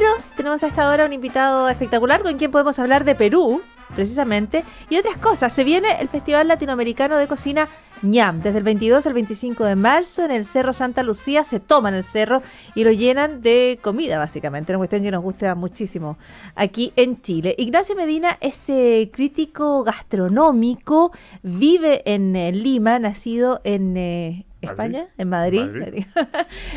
Pero tenemos a esta hora un invitado espectacular con quien podemos hablar de Perú, precisamente, y otras cosas. Se viene el Festival Latinoamericano de Cocina ñam, desde el 22 al 25 de marzo en el Cerro Santa Lucía. Se toman el cerro y lo llenan de comida, básicamente, una cuestión que nos gusta muchísimo aquí en Chile. Ignacio Medina es crítico gastronómico, vive en Lima, nacido en España, en Madrid.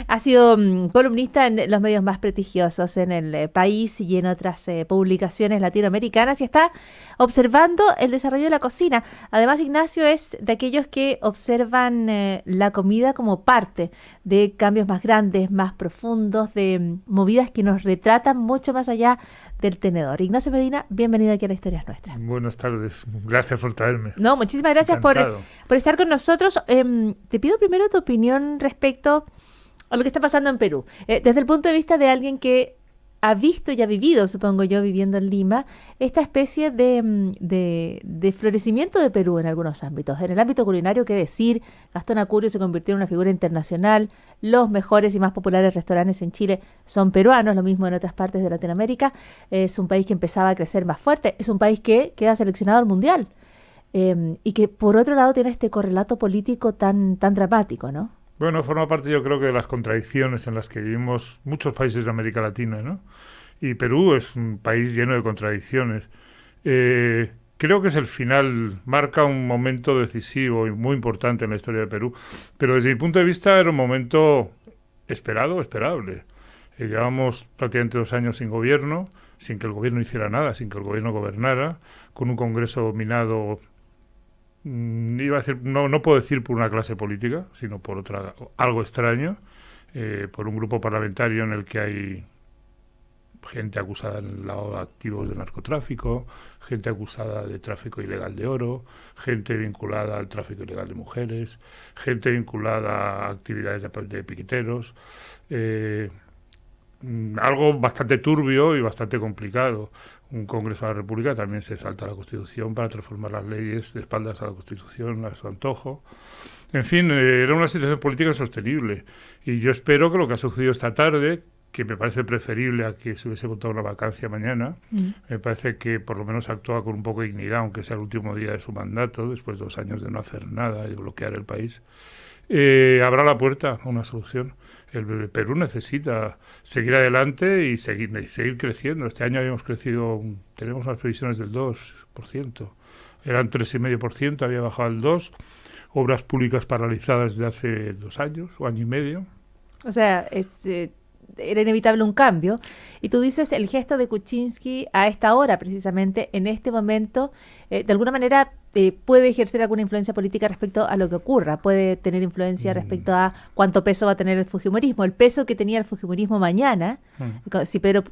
Ha sido columnista en los medios más prestigiosos en el país y en otras publicaciones latinoamericanas, y está observando el desarrollo de la cocina. Además, Ignacio es de aquellos que observan la comida como parte de cambios más grandes, más profundos, de movidas que nos retratan mucho más allá del tenedor. Ignacio Medina, bienvenido aquí a La Historia es Nuestra. Buenas tardes, gracias por traerme. No, muchísimas gracias por estar con nosotros. Te pido primero tu opinión respecto a lo que está pasando en Perú. Desde el punto de vista de alguien que ha visto y ha vivido, supongo yo, viviendo en Lima, esta especie de florecimiento de Perú en algunos ámbitos. En el ámbito culinario, qué decir, Gastón Acurio se convirtió en una figura internacional, los mejores y más populares restaurantes en Chile son peruanos, lo mismo en otras partes de Latinoamérica. Es un país que empezaba a crecer más fuerte, es un país que queda seleccionado al Mundial y que por otro lado tiene este correlato político tan dramático, ¿no? Bueno, forma parte, yo creo, que de las contradicciones en las que vivimos muchos países de América Latina, ¿no? Y Perú es un país lleno de contradicciones. Creo que es el final, marca un momento decisivo y muy importante en la historia de Perú, pero desde mi punto de vista era un momento esperable. Llevábamos prácticamente 2 años sin gobierno, sin que el gobierno hiciera nada, sin que el gobierno gobernara, con un Congreso dominado, iba a decir, no puedo decir por una clase política, sino por otra, algo extraño, por un grupo parlamentario en el que hay gente acusada en lado de activos de narcotráfico, gente acusada de tráfico ilegal de oro, gente vinculada al tráfico ilegal de mujeres, gente vinculada a actividades de piqueteros, algo bastante turbio y bastante complicado. Un Congreso de la República también se salta a la Constitución para transformar las leyes de espaldas a la Constitución a su antojo. En fin, era una situación política insostenible. Y yo espero que lo que ha sucedido esta tarde, que me parece preferible a que se hubiese votado una vacancia mañana, me parece que por lo menos actúa con un poco de dignidad, aunque sea el último día de su mandato, después de 2 años de no hacer nada y de bloquear el país, abra la puerta a una solución. El Perú necesita seguir adelante y seguir creciendo. Este año habíamos crecido, tenemos unas previsiones del 2%. Eran 3,5%, había bajado al 2%. Obras públicas paralizadas desde hace 2 años o año y medio. O sea, era inevitable un cambio. Y tú dices el gesto de Kuczynski a esta hora, precisamente, en este momento, de alguna manera puede ejercer alguna influencia política respecto a lo que ocurra, puede tener influencia respecto a cuánto peso va a tener el fujimorismo, el peso que tenía el fujimorismo mañana, si Pedro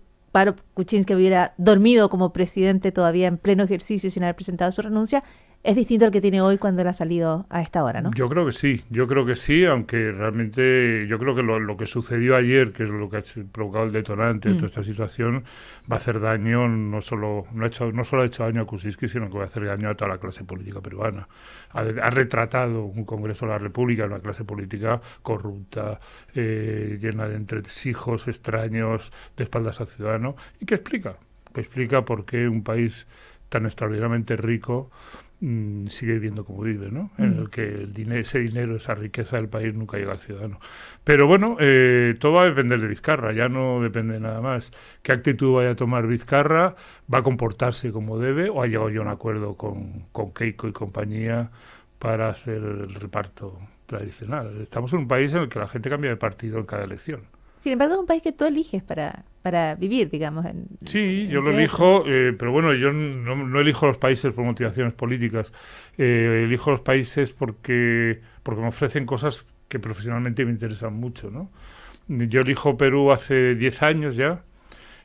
Kuczynski hubiera dormido como presidente todavía en pleno ejercicio sin haber presentado su renuncia, es distinto al que tiene hoy cuando él ha salido a esta hora, ¿no? Yo creo que sí, aunque realmente yo creo que lo que sucedió ayer, que es lo que ha provocado el detonante de toda esta situación, va a hacer daño, no solo ha hecho daño a Kuczynski, sino que va a hacer daño a toda la clase política peruana. Ha retratado un Congreso de la República, una clase política corrupta, llena de entresijos extraños, de espaldas al ciudadano, y que explica por qué un país tan extraordinariamente rico sigue viviendo como vive, ¿no? En el que ese dinero, esa riqueza del país nunca llega al ciudadano. Pero bueno, todo va a depender de Vizcarra, ya no depende de nada más. ¿Qué actitud vaya a tomar Vizcarra? ¿Va a comportarse como debe? ¿O ha llegado ya a un acuerdo con Keiko y compañía para hacer el reparto tradicional? Estamos en un país en el que la gente cambia de partido en cada elección. Sin embargo, es un país que tú eliges para vivir, digamos. Sí, yo lo elijo, pero bueno, yo no elijo los países por motivaciones políticas. Elijo los países porque me ofrecen cosas que profesionalmente me interesan mucho, ¿no? Yo elijo Perú hace 10 años ya,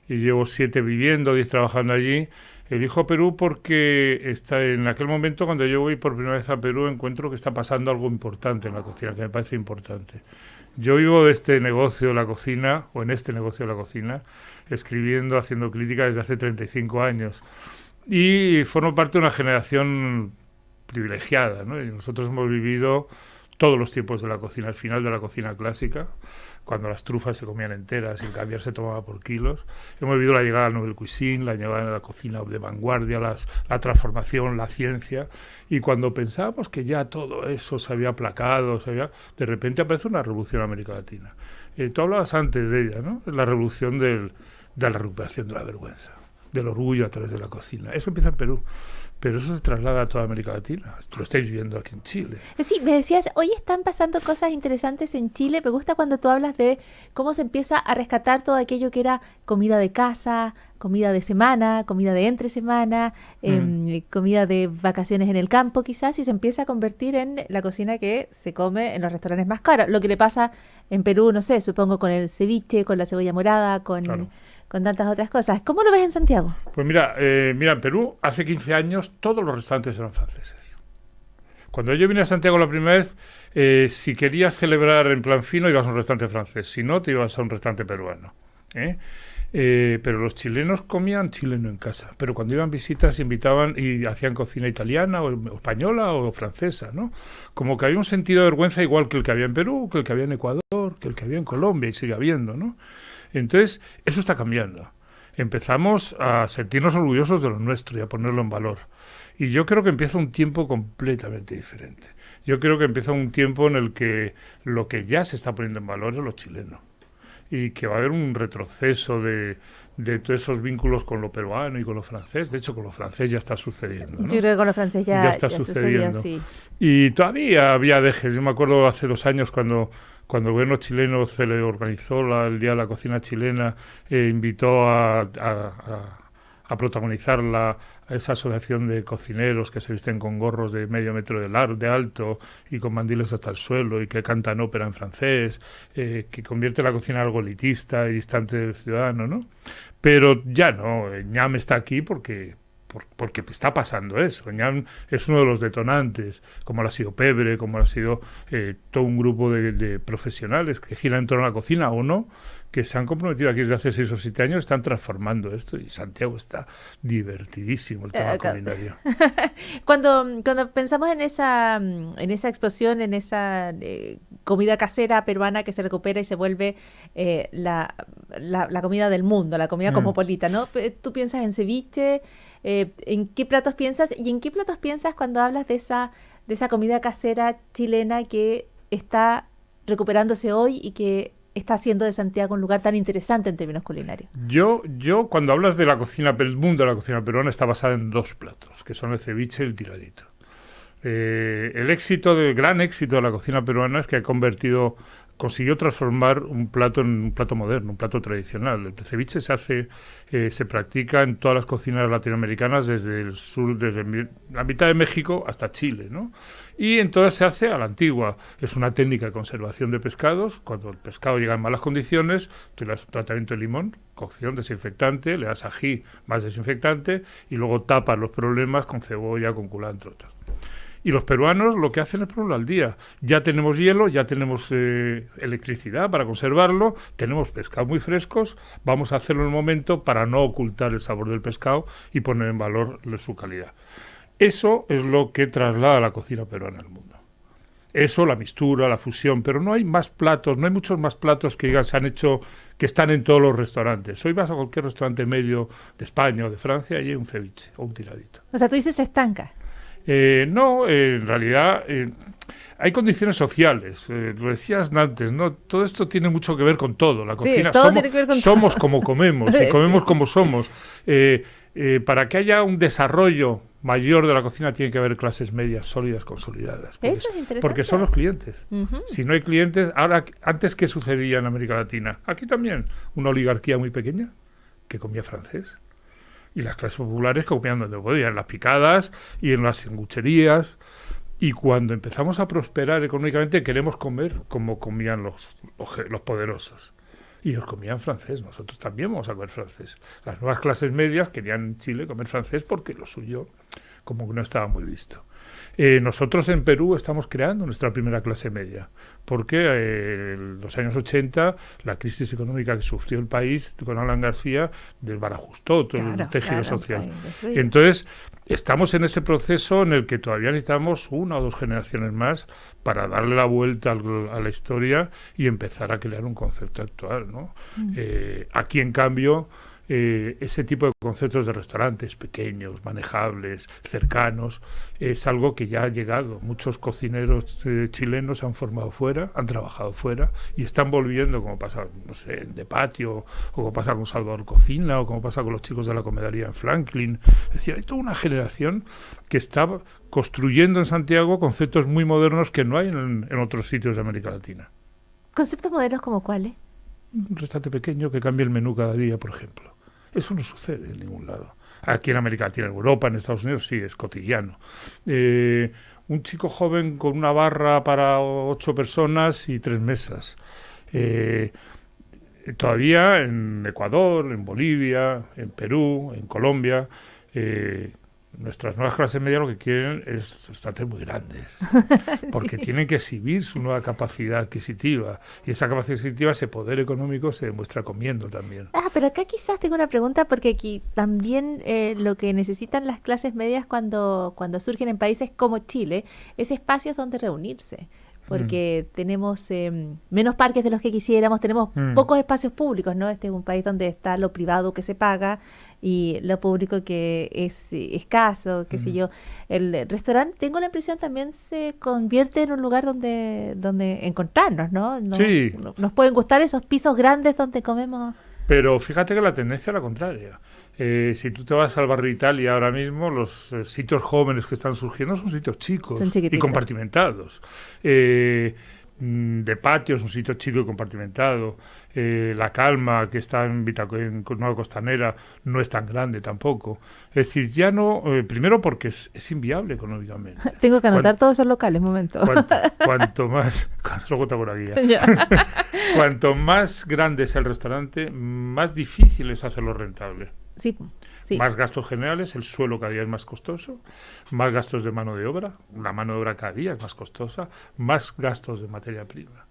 y llevo 7 viviendo, 10 trabajando allí. Elijo Perú porque en aquel momento, cuando yo voy por primera vez a Perú, encuentro que está pasando algo importante en la cocina, que me parece importante. Yo vivo de este negocio de la cocina, o en este negocio de la cocina, escribiendo, haciendo crítica desde hace 35 años. Y formo parte de una generación privilegiada, ¿no? Y nosotros hemos vivido todos los tiempos de la cocina, al final de la cocina clásica, cuando las trufas se comían enteras y el caviar se tomaba por kilos. Hemos vivido la llegada al Nouvelle Cuisine, la llegada de la cocina de vanguardia, la transformación, la ciencia, y cuando pensábamos que ya todo eso se había aplacado, de repente aparece una revolución en América Latina. Tú hablabas antes de ella, ¿no? La revolución de la recuperación de la vergüenza, del orgullo a través de la cocina. Eso empieza en Perú. Pero eso se traslada a toda América Latina. Lo estáis viendo aquí en Chile. Sí, me decías, hoy están pasando cosas interesantes en Chile. Me gusta cuando tú hablas de cómo se empieza a rescatar todo aquello que era comida de casa, comida de semana, comida de entre semana, comida de vacaciones en el campo quizás, y se empieza a convertir en la cocina que se come en los restaurantes más caros. Lo que le pasa en Perú, no sé, supongo con el ceviche, con la cebolla morada, con tantas otras cosas. ¿Cómo lo ves en Santiago? Pues mira, en Perú hace 15 años todos los restaurantes eran franceses. Cuando yo vine a Santiago la primera vez, si querías celebrar en plan fino ibas a un restaurante francés, si no te ibas a un restaurante peruano. Pero los chilenos comían chileno en casa, pero cuando iban visitas invitaban y hacían cocina italiana o española o francesa, ¿no? Como que había un sentido de vergüenza igual que el que había en Perú, que el que había en Ecuador, que el que había en Colombia y sigue habiendo, ¿no? Entonces, eso está cambiando. Empezamos a sentirnos orgullosos de lo nuestro y a ponerlo en valor. Y yo creo que empieza un tiempo completamente diferente. Yo creo que empieza un tiempo en el que lo que ya se está poniendo en valor es lo chileno. Y que va a haber un retroceso de todos esos vínculos con lo peruano y con lo francés. De hecho, con lo francés ya está sucediendo, ¿no? Yo creo que con lo francés ya está sucedió, sí. Y todavía había dejes. Yo me acuerdo hace 2 años cuando el gobierno chileno se le organizó el Día de la Cocina Chilena, invitó a protagonizar esa asociación de cocineros que se visten con gorros de medio metro de alto y con mandiles hasta el suelo y que cantan ópera en francés, que convierte la cocina en algo elitista y distante del ciudadano, ¿no? Pero ya no, ñam está aquí porque está pasando eso. ñam es uno de los detonantes, como lo ha sido Pebre, como lo ha sido todo un grupo de profesionales que giran en torno a la cocina o no, que se han comprometido aquí desde hace 6 o 7 años, están transformando esto y Santiago está divertidísimo el tema culinario. Cuando pensamos en esa explosión, en esa comida casera peruana que se recupera y se vuelve la comida del mundo, la comida cosmopolita, ¿no? Tú piensas en ceviche, ¿en qué platos piensas? ¿Y en qué platos piensas cuando hablas de esa comida casera chilena que está recuperándose hoy y que está haciendo de Santiago un lugar tan interesante en términos culinarios? Yo cuando hablas de la cocina, el mundo de la cocina peruana está basada en 2 platos, que son el ceviche y el tiradito. El gran éxito de la cocina peruana es que consiguió transformar un plato en un plato moderno, un plato tradicional. El ceviche se practica en todas las cocinas latinoamericanas desde el sur, desde la mitad de México hasta Chile, ¿no? Y entonces se hace a la antigua. Es una técnica de conservación de pescados. Cuando el pescado llega en malas condiciones, tú le das un tratamiento de limón, cocción, desinfectante, le das ají, más desinfectante, y luego tapas los problemas con cebolla, con culantro, tal. Y los peruanos lo que hacen es ponerlo al día. Ya tenemos hielo, ya tenemos electricidad para conservarlo, tenemos pescados muy frescos, vamos a hacerlo en el momento para no ocultar el sabor del pescado y poner en valor su calidad. Eso es lo que traslada la cocina peruana al mundo. Eso, la mixtura, la fusión, pero no hay más platos, no hay muchos más platos que se han hecho, que están en todos los restaurantes. Hoy vas a cualquier restaurante medio de España o de Francia y hay un ceviche o un tiradito. O sea, tú dices se estanca. No, en realidad hay condiciones sociales, lo decías antes, ¿no? Todo esto tiene mucho que ver con todo. La cocina, todo tiene que ver con somos todo. Como comemos y comemos como somos. Para que haya un desarrollo mayor de la cocina tiene que haber clases medias sólidas, consolidadas. Eso es interesante. Porque son los clientes. Si no hay clientes, antes, ¿qué sucedía en América Latina? Aquí también, una oligarquía muy pequeña que comía francés. Y las clases populares que comían donde podían, en las picadas y en las sangucherías. Y cuando empezamos a prosperar económicamente, queremos comer como comían los poderosos. Y ellos comían francés, nosotros también vamos a comer francés. Las nuevas clases medias querían en Chile comer francés porque lo suyo como que no estaba muy visto. Nosotros en Perú estamos creando nuestra primera clase media, porque en los años 80 la crisis económica que sufrió el país con Alan García desbarajustó todo el tejido social. Entonces, estamos en ese proceso en el que todavía necesitamos 1 o 2 generaciones más para darle la vuelta a la historia y empezar a crear un concepto actual, ¿no? Aquí, en cambio, ese tipo de conceptos de restaurantes pequeños, manejables, cercanos, es algo que ya ha llegado. Muchos cocineros chilenos se han formado fuera, han trabajado fuera y están volviendo, como pasa, no sé, en De Patio, o como pasa con Salvador Cocina, o como pasa con los chicos de la comedaría en Franklin. Es decir, hay toda una generación que está construyendo en Santiago conceptos muy modernos que no hay en otros sitios de América Latina. ¿Conceptos modernos como cuáles? Un restaurante pequeño que cambia el menú cada día, por ejemplo. Eso no sucede en ningún lado. Aquí en América Latina, en Europa, en Estados Unidos, sí, es cotidiano. Un chico joven con una barra para 8 personas y 3 mesas. Todavía en Ecuador, en Bolivia, en Perú, en Colombia, nuestras nuevas clases medias lo que quieren es restaurantes muy grandes, porque tienen que exhibir su nueva capacidad adquisitiva, y esa capacidad adquisitiva, ese poder económico, se demuestra comiendo también. Pero acá quizás tengo una pregunta, porque aquí también lo que necesitan las clases medias cuando surgen en países como Chile es espacios donde reunirse. Porque tenemos menos parques de los que quisiéramos, tenemos pocos espacios públicos, ¿no? Este es un país donde está lo privado que se paga y lo público que es escaso, qué sé yo. El restaurante, tengo la impresión, también se convierte en un lugar donde encontrarnos, ¿no? Sí. Nos pueden gustar esos pisos grandes donde comemos. Pero fíjate que la tendencia es la contraria. Si tú te vas al barrio Italia ahora mismo, los sitios jóvenes que están surgiendo son sitios chicos y compartimentados. De Patio es un sitio chico y compartimentado. La Calma, que está en Nueva Costanera, no es tan grande tampoco. Es decir, ya no... primero porque es inviable económicamente. Tengo que anotar todos esos locales, un momento. Cuanto más... Luego te hago la guía. Cuanto más grande es el restaurante, más difícil es hacerlo rentable. Sí. Más gastos generales, el suelo cada día es más costoso, más gastos de mano de obra, la mano de obra cada día es más costosa, más gastos de materia prima.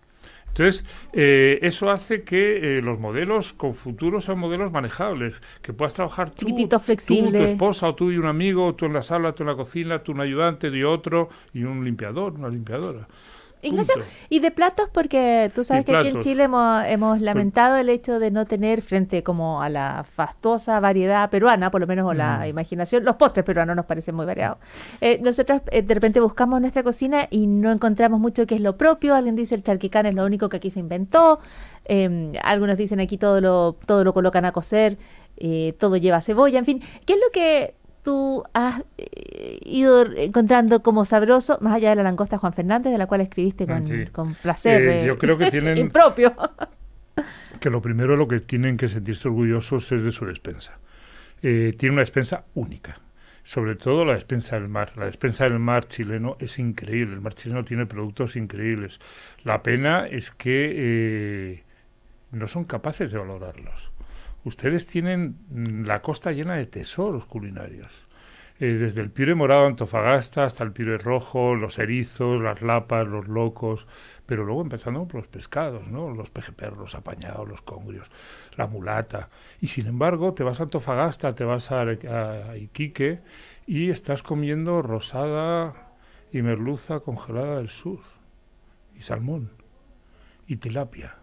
Entonces, eso hace que los modelos con futuro sean modelos manejables, que puedas trabajar chiquitito, flexible. Tú, tu esposa, o tú y un amigo, tú en la sala, tú en la cocina, tú un ayudante y otro, y un limpiador, una limpiadora. Ignacio, y de platos, porque tú sabes que aquí en Chile hemos lamentado el hecho de no tener, frente como a la fastuosa variedad peruana, por lo menos, o la imaginación, los postres peruanos nos parecen muy variados. Nosotros de repente buscamos nuestra cocina y no encontramos mucho que es lo propio. Alguien dice el charquicán es lo único que aquí se inventó. Algunos dicen aquí todo lo colocan a cocer, todo lleva cebolla, en fin. ¿Qué es lo que tú has ido encontrando como sabroso, más allá de la langosta Juan Fernández, de la cual escribiste con placer yo creo que tienen impropio? Que lo primero, lo que tienen que sentirse orgullosos es de su despensa. Tiene una despensa única, sobre todo la despensa del mar. La despensa del mar chileno es increíble, el mar chileno tiene productos increíbles. La pena es que no son capaces de valorarlos. Ustedes tienen la costa llena de tesoros culinarios. Desde el piure morado de Antofagasta hasta el piure rojo, los erizos, las lapas, los locos, pero luego empezando por los pescados, ¿no? Los pejeperros, los apañados, los congrios, la mulata. Y sin embargo, te vas a Antofagasta, te vas a Iquique y estás comiendo rosada y merluza congelada del sur, y salmón, y tilapia.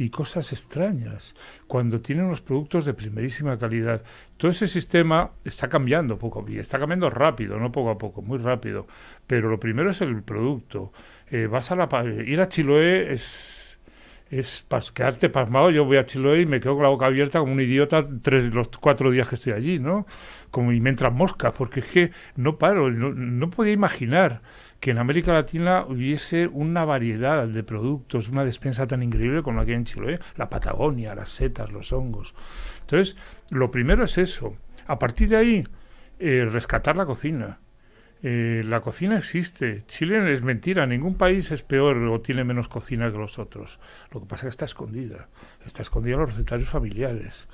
Y cosas extrañas, cuando tienen unos productos de primerísima calidad. Todo ese sistema está cambiando y está cambiando rápido, no poco a poco, muy rápido. Pero lo primero es el producto. Ir a Chiloé es quedarte pasmado. Yo voy a Chiloé y me quedo con la boca abierta como un idiota los 4 días que estoy allí, ¿no? Y me entran moscas, porque es que no paro, no podía imaginar que en América Latina hubiese una variedad de productos, una despensa tan increíble como la que hay en Chiloé, la Patagonia, las setas, los hongos. Entonces, lo primero es eso. A partir de ahí, rescatar la cocina. La cocina existe. Chile es mentira, ningún país es peor o tiene menos cocina que los otros. Lo que pasa es que está escondida en los recetarios familiares.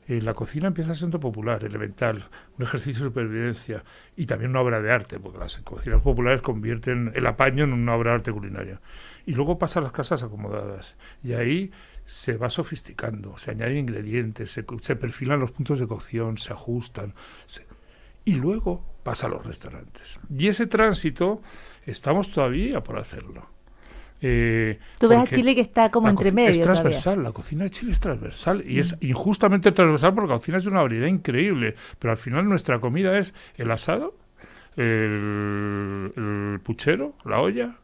la cocina empieza siendo popular, elemental, un ejercicio de supervivencia y también una obra de arte, porque las cocinas populares convierten el apaño en una obra de arte culinaria. Y luego pasa a las casas acomodadas y ahí se va sofisticando, se añaden ingredientes, se perfilan los puntos de cocción, se ajustan, y luego pasa a los restaurantes. Y ese tránsito estamos todavía por hacerlo. Tú ves a Chile que está como entre medio. Es transversal, todavía. La cocina de Chile es transversal y es injustamente transversal porque la cocina es de una variedad increíble, pero al final nuestra comida es el asado, el puchero, la olla,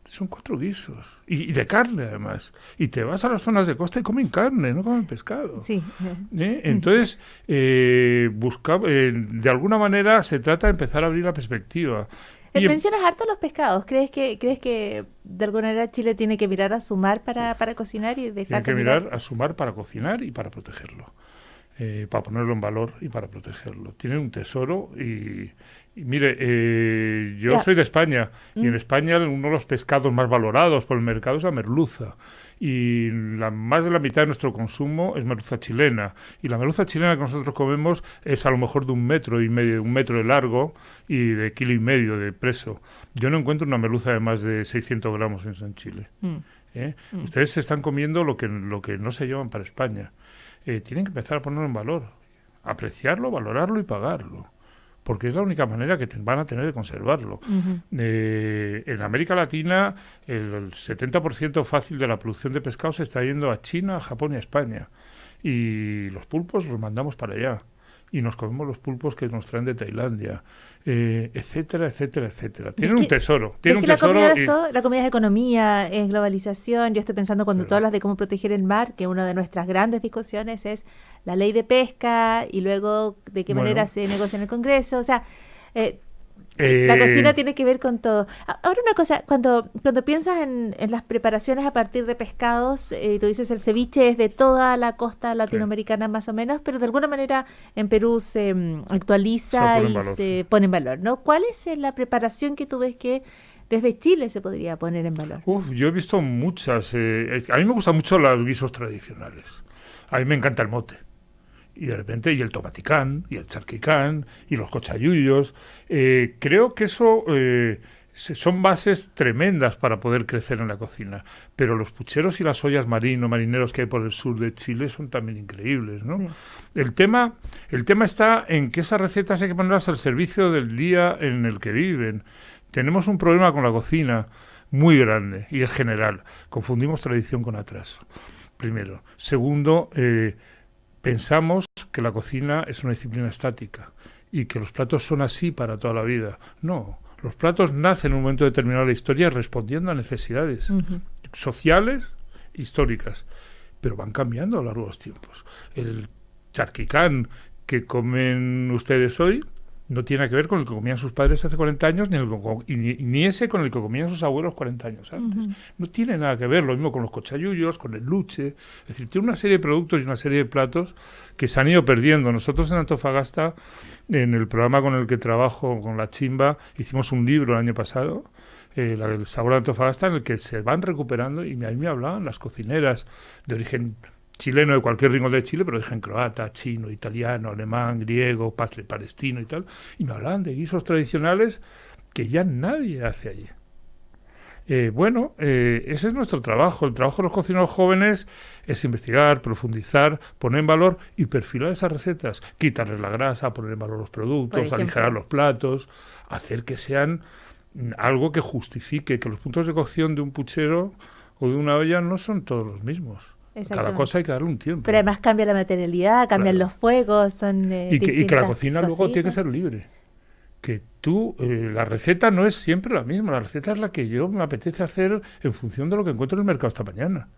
son 4 guisos y de carne además, y te vas a las zonas de costa y comen carne, no comen pescado. Sí. Entonces de alguna manera se trata de empezar a abrir la perspectiva. Mencionas harto los pescados. ¿Crees que de alguna manera Chile tiene que mirar a su mar para cocinar y dejar Tiene que mirar a su mar para cocinar y para protegerlo, para ponerlo en valor y para protegerlo? Tiene un tesoro y mire, yo soy de España y en España uno de los pescados más valorados por el mercado es la merluza. Y más de la mitad de nuestro consumo es merluza chilena. Y la merluza chilena que nosotros comemos es a lo mejor de 1,5 metros, 1 metro de largo y de 1,5 kilos de peso. Yo no encuentro una merluza de más de 600 gramos en San Chile. Ustedes se están comiendo lo que no se llevan para España. Tienen que empezar a ponerlo en valor, apreciarlo, valorarlo y pagarlo, porque es la única manera que van a tener de conservarlo. En América Latina, el 70% fácil de la producción de pescado se está yendo a China, a Japón y a España. Y los pulpos los mandamos para allá. Y nos comemos los pulpos que nos traen de Tailandia, etcétera, etcétera, etcétera. Tienen un tesoro. La comida es economía, es globalización. Yo estoy pensando cuando tú hablas de cómo proteger el mar, que una de nuestras grandes discusiones es la ley de pesca y luego de qué manera se negocia en el Congreso. O sea, la cocina tiene que ver con todo. Ahora una cosa, cuando piensas en las preparaciones a partir de pescados, tú dices el ceviche es de toda la costa latinoamericana más o menos, pero de alguna manera en Perú se actualiza se pone en valor, ¿no? ¿Cuál es la preparación que tú ves que desde Chile se podría poner en valor? Yo he visto muchas. A mí me gustan mucho los guisos tradicionales. A mí me encanta el mote. Y de repente, y el tomaticán, y el charquicán, y los cochayuyos. Creo que eso son bases tremendas para poder crecer en la cocina. Pero los pucheros y las ollas marineros que hay por el sur de Chile son también increíbles, ¿no? Sí. El tema está en que esas recetas hay que ponerlas al servicio del día en el que viven. Tenemos un problema con la cocina muy grande, y es general. Confundimos tradición con atraso, primero. Segundo, pensamos que la cocina es una disciplina estática y que los platos son así para toda la vida. No, los platos nacen en un momento determinado de la historia respondiendo a necesidades sociales, históricas, pero van cambiando a lo largo de los tiempos. El charquicán que comen ustedes hoy no tiene que ver con el que comían sus padres hace 40 años, ni ese con el que comían sus abuelos 40 años antes. No tiene nada que ver, lo mismo con los cochayuyos, con el luche. Es decir, tiene una serie de productos y una serie de platos que se han ido perdiendo. Nosotros en Antofagasta, en el programa con el que trabajo, con la Chimba, hicimos un libro el año pasado, el sabor de Antofagasta, en el que se van recuperando, y a mí me hablaban las cocineras de origen chileno de cualquier rincón de Chile, pero de origen croata, chino, italiano, alemán, griego, palestino y tal, y me hablaban de guisos tradicionales que ya nadie hace allí. Ese es nuestro trabajo. El trabajo de los cocineros jóvenes es investigar, profundizar, poner en valor y perfilar esas recetas, quitarles la grasa, poner en valor los productos, aligerar los platos, hacer que sean algo que justifique que los puntos de cocción de un puchero o de una olla no son todos los mismos. Cada cosa hay que darle un tiempo. Pero además cambia la materialidad, cambian los fuegos, son y que la cocina luego tiene que ser libre. Que tú, la receta no es siempre la misma, la receta es la que yo me apetece hacer en función de lo que encuentro en el mercado esta mañana.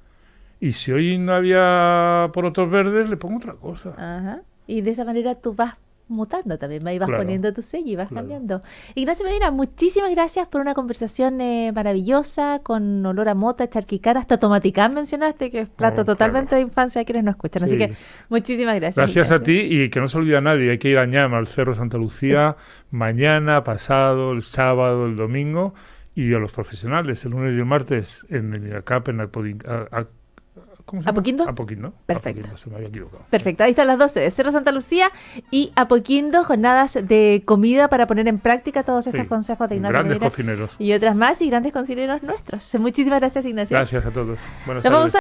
Y si hoy no había porotos verdes, le pongo otra cosa. Ajá. Y de esa manera tú vas mutando también, vas poniendo tu sello y vas cambiando. Ignacio Medina, muchísimas gracias por una conversación maravillosa, con olor a mota, charquicán, hasta tomaticán mencionaste, que es plato totalmente de infancia de quienes nos escuchan. Así que muchísimas gracias. Gracias a ti, y que no se olvide a nadie, hay que ir a Ñam, al Cerro Santa Lucía, mañana, pasado, el sábado, el domingo, y a los profesionales, el lunes y el martes, en el INACAP, en ¿Cómo se llama? ¿Apoquindo? Apoquindo. Perfecto. Apoquindo, se me había equivocado. Perfecto, ahí están las 12 de Cerro Santa Lucía y Apoquindo, jornadas de comida para poner en práctica todos estos Sí. consejos de Ignacio Grandes Medina cocineros. y otras más, y grandes cocineros nuestros. Muchísimas gracias, Ignacio. Gracias a todos. Buenas Nos vamos tardes.